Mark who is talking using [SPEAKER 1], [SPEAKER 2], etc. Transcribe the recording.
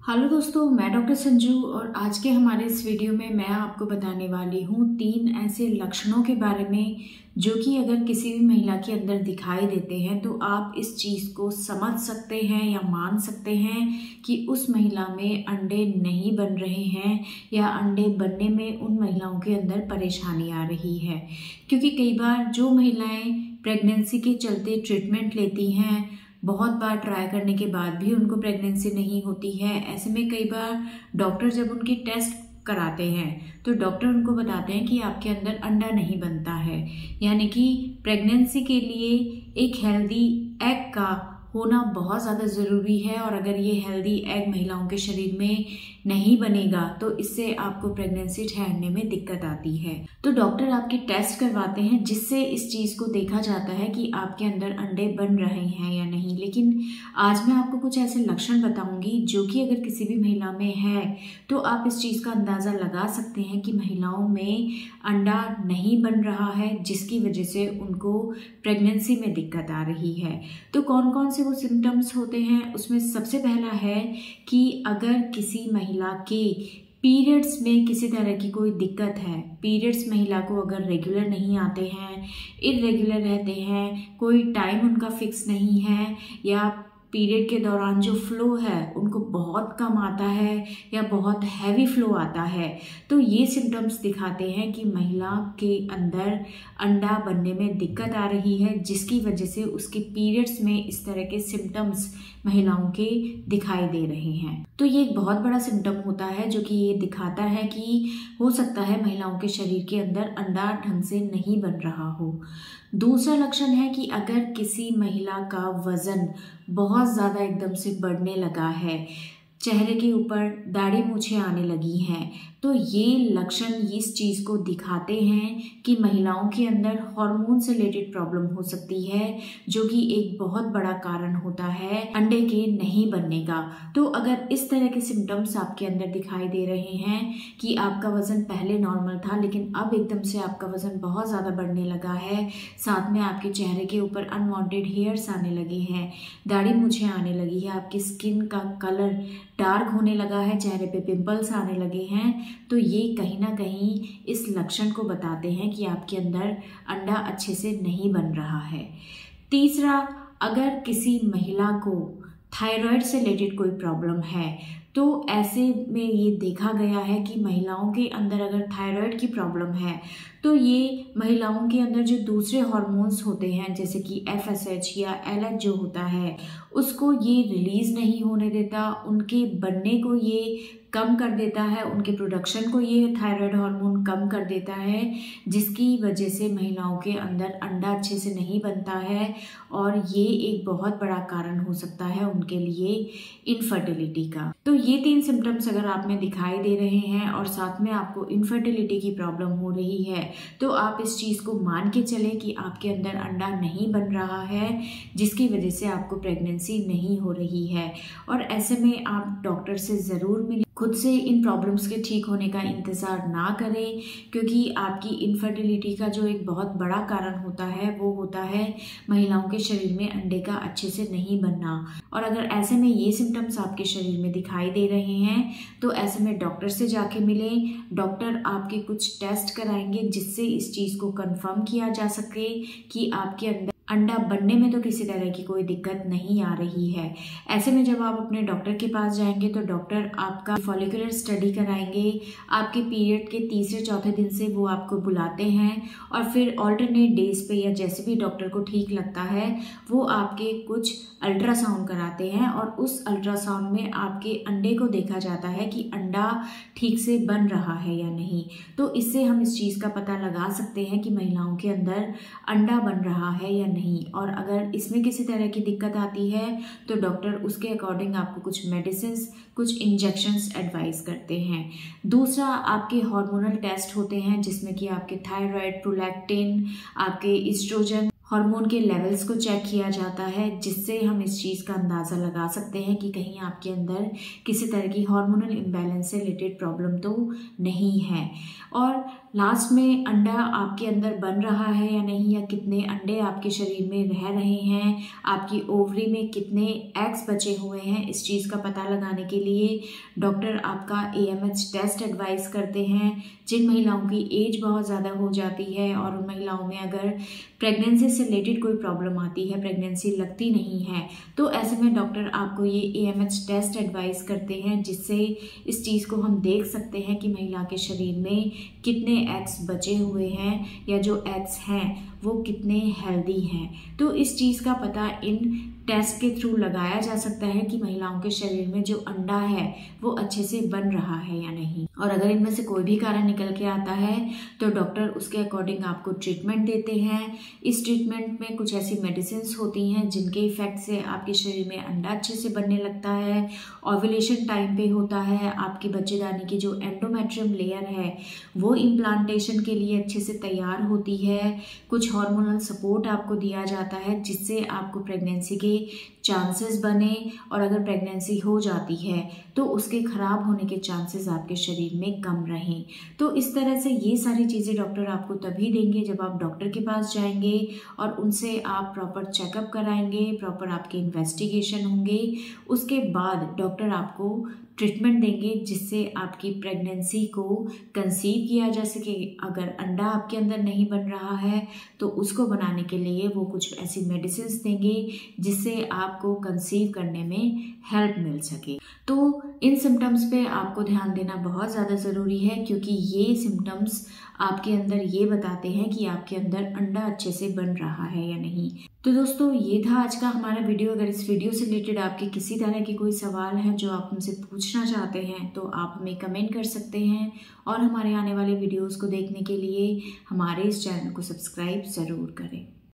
[SPEAKER 1] Hello दोस्तों, मैं doctor Sanju और आज के हमारे इस वीडियो में मैं आपको बताने वाली हूँ 3 ऐसे लक्षणों के बारे में जो कि अगर किसी भी महिला के अंदर दिखाई देते हैं तो आप इस चीज़ को समझ सकते हैं या मान सकते हैं कि उस महिला में अंडे नहीं बन रहे हैं या अंडे बनने में उन महिलाओं के अंदर परेशानी आ रही है। क्योंकि कई बार जो महिलाएं प्रेगनेंसी के चलते ट्रीटमेंट लेती हैं, बहुत बार ट्राई करने के बाद भी उनको प्रेगनेंसी नहीं होती है। ऐसे में कई बार डॉक्टर जब उनकी टेस्ट कराते हैं तो डॉक्टर उनको बताते हैं कि आपके अंदर अंडा नहीं बनता है, यानी कि प्रेगनेंसी के लिए एक हेल्दी एग का होना बहुत ज़्यादा ज़रूरी है। और अगर ये हेल्दी एग महिलाओं के शरीर में नहीं बनेगा तो इससे आपको प्रेगनेंसी ठहरने में दिक्कत आती है। तो डॉक्टर आपकी टेस्ट करवाते हैं जिससे इस चीज़ को देखा जाता है कि आपके अंदर अंडे बन रहे हैं या नहीं। लेकिन आज मैं आपको कुछ ऐसे लक्षण बताऊंगी जो कि अगर किसी भी महिला में है तो आप इस चीज़ का अंदाज़ा लगा सकते हैं कि महिलाओं में अंडा नहीं बन रहा है, जिसकी वजह से उनको प्रेगनेंसी में दिक्कत आ रही है। तो कौन कौन से वो सिम्टम्स होते हैं, उसमें सबसे पहला है कि अगर किसी महिला के पीरियड्स में किसी तरह की कोई दिक्कत है, पीरियड्स महिला को अगर रेगुलर नहीं आते हैं, इर्रेगुलर रहते हैं, कोई टाइम उनका फिक्स नहीं है, या पीरियड के दौरान जो फ्लो है उनको बहुत कम आता है या बहुत हैवी फ्लो आता है, तो ये सिम्टम्स दिखाते हैं कि महिला के अंदर अंडा बनने में दिक्कत आ रही है, जिसकी वजह से उसके पीरियड्स में इस तरह के सिम्टम्स महिलाओं के दिखाई दे रहे हैं। तो ये एक बहुत बड़ा सिम्टम होता है जो कि ये दिखाता है कि हो सकता है महिलाओं के शरीर के अंदर अंडा ढंग से नहीं बन रहा हो। दूसरा लक्षण है कि अगर किसी महिला का वजन बहुत ज़्यादा एकदम से बढ़ने लगा है, चेहरे के ऊपर दाढ़ी मूछें आने लगी हैं, तो ये लक्षण इस चीज़ को दिखाते हैं कि महिलाओं के अंदर हार्मोन से रिलेटेड प्रॉब्लम हो सकती है, जो कि एक बहुत बड़ा कारण होता है अंडे के नहीं बनने का। तो अगर इस तरह के सिम्टम्स आपके अंदर दिखाई दे रहे हैं कि आपका वज़न पहले नॉर्मल था लेकिन अब एकदम से आपका वज़न बहुत ज़्यादा बढ़ने लगा है, साथ में आपके चेहरे के ऊपर अनवांटेड हेयर्स आने लगे हैं, दाढ़ी मूछें आने लगी है, आपकी स्किन का कलर डार्क होने लगा है, चेहरे पे पिंपल्स आने लगे हैं, तो ये कहीं ना कहीं इस लक्षण को बताते हैं कि आपके अंदर अंडा अच्छे से नहीं बन रहा है। तीसरा, अगर किसी महिला को थायराइड से रिलेटेड कोई प्रॉब्लम है तो ऐसे में ये देखा गया है कि महिलाओं के अंदर अगर थायराइड की प्रॉब्लम है तो ये महिलाओं के अंदर जो दूसरे हार्मोन्स होते हैं जैसे कि FSH या LH जो होता है उसको ये रिलीज़ नहीं होने देता, उनके बनने को ये कम कर देता है, उनके प्रोडक्शन को ये थायराइड हार्मोन कम कर देता है, जिसकी वजह से महिलाओं के अंदर अंडा अच्छे से नहीं बनता है और ये एक बहुत बड़ा कारण हो सकता है उनके लिए इनफर्टिलिटी का। तो ये 3 सिम्टम्स अगर आप में दिखाई दे रहे हैं और साथ में आपको इनफर्टिलिटी की प्रॉब्लम हो रही है तो आप इस चीज़ को मान के चले कि आपके अंदर अंडा नहीं बन रहा है, जिसकी वजह से आपको प्रेगनेंसी नहीं हो रही है। और ऐसे में आप डॉक्टर से ज़रूर मिलें, खुद से इन प्रॉब्लम्स के ठीक होने का इंतज़ार ना करें, क्योंकि आपकी इनफर्टिलिटी का जो एक बहुत बड़ा कारण होता है वो होता है महिलाओं के शरीर में अंडे का अच्छे से नहीं बनना। और अगर ऐसे में ये सिम्टम्स आपके शरीर में दिखाई दे रहे हैं तो ऐसे में डॉक्टर से जाके मिलें, डॉक्टर आपके कुछ टेस्ट कराएंगे जिससे इस चीज़ को कंफर्म किया जा सके कि आपके अंदर अंडा बनने में तो किसी तरह की कोई दिक्कत नहीं आ रही है। ऐसे में जब आप अपने डॉक्टर के पास जाएंगे तो डॉक्टर आपका फॉलिकुलर स्टडी कराएंगे, आपके पीरियड के तीसरे चौथे दिन से वो आपको बुलाते हैं और फिर ऑल्टरनेट डेज पे या जैसे भी डॉक्टर को ठीक लगता है वो आपके कुछ अल्ट्रासाउंड कराते हैं और उस अल्ट्रासाउंड में आपके अंडे को देखा जाता है कि अंडा ठीक से बन रहा है या नहीं। तो इससे हम इस चीज़ का पता लगा सकते हैं कि महिलाओं के अंदर अंडा बन रहा है या नहीं। और अगर इसमें किसी तरह की दिक्कत आती है तो डॉक्टर उसके अकॉर्डिंग आपको कुछ मेडिसिन्स, कुछ इंजेक्शंस एडवाइस करते हैं। दूसरा, आपके हार्मोनल टेस्ट होते हैं जिसमें कि आपके थायराइड, प्रोलैक्टिन, आपके एस्ट्रोजन हार्मोन के लेवल्स को चेक किया जाता है, जिससे हम इस चीज़ का अंदाज़ा लगा सकते हैं कि कहीं आपके अंदर किसी तरह की हार्मोनल इम्बैलेंस से रिलेटेड प्रॉब्लम तो नहीं है। और लास्ट में अंडा आपके अंदर बन रहा है या नहीं, या कितने अंडे आपके शरीर में रह रहे हैं, आपकी ओवरी में कितने एग्स बचे हुए हैं, इस चीज़ का पता लगाने के लिए डॉक्टर आपका AMH टेस्ट एडवाइस करते हैं। जिन महिलाओं की एज बहुत ज़्यादा हो जाती है और उन महिलाओं में अगर प्रेगनेंसी से रिलेटेड कोई प्रॉब्लम आती है, प्रेगनेंसी लगती नहीं है, तो ऐसे में डॉक्टर आपको ये AMH टेस्ट एडवाइस करते हैं, जिससे इस चीज़ को हम देख सकते हैं कि महिला के शरीर में कितने एग्स बचे हुए हैं या जो एग्स हैं वो कितने हेल्दी हैं। तो इस चीज़ का पता इन टेस्ट के थ्रू लगाया जा सकता है कि महिलाओं के शरीर में जो अंडा है वो अच्छे से बन रहा है या नहीं। और अगर इनमें से कोई भी कारण निकल के आता है तो डॉक्टर उसके अकॉर्डिंग आपको ट्रीटमेंट देते हैं। इस ट्रीटमेंट में कुछ ऐसी मेडिसिन्स होती हैं जिनके इफेक्ट से आपके शरीर में अंडा अच्छे से बनने लगता है, ओव्यूलेशन टाइम पे होता है, आपकी बच्चेदानी की जो एंडोमेट्रियम लेयर है वो इम्प्लांटेशन के लिए अच्छे से तैयार होती है। कुछ हार्मोनल सपोर्ट आपको दिया जाता है जिससे आपको प्रेगनेंसी के चांसेस बने, और अगर प्रेगनेंसी हो जाती है तो उसके खराब होने के चांसेस आपके शरीर में कम रहें। तो इस तरह से ये सारी चीज़ें डॉक्टर आपको तभी देंगे जब आप डॉक्टर के पास जाएंगे और उनसे आप प्रॉपर चेकअप कराएंगे, प्रॉपर आपके इन्वेस्टिगेशन होंगे। उसके बाद डॉक्टर आपको ट्रीटमेंट देंगे जिससे आपकी प्रेगनेंसी को कंसीव किया जा सके। अगर अंडा आपके अंदर नहीं बन रहा है तो उसको बनाने के लिए वो कुछ ऐसी मेडिसिन्स देंगे जिससे आपको कंसीव करने में हेल्प मिल सके। तो इन सिम्टम्स पे आपको ध्यान देना बहुत ज़्यादा ज़रूरी है, क्योंकि ये सिम्टम्स आपके अंदर ये बताते हैं कि आपके अंदर अंडा अच्छे से बन रहा है या नहीं। तो दोस्तों, ये था आज का हमारा वीडियो। अगर इस वीडियो से रिलेटेड आपके किसी तरह के कोई सवाल हैं जो आप हमसे पूछना चाहते हैं तो आप हमें कमेंट कर सकते हैं, और हमारे आने वाले वीडियोस को देखने के लिए हमारे इस चैनल को सब्सक्राइब ज़रूर करें।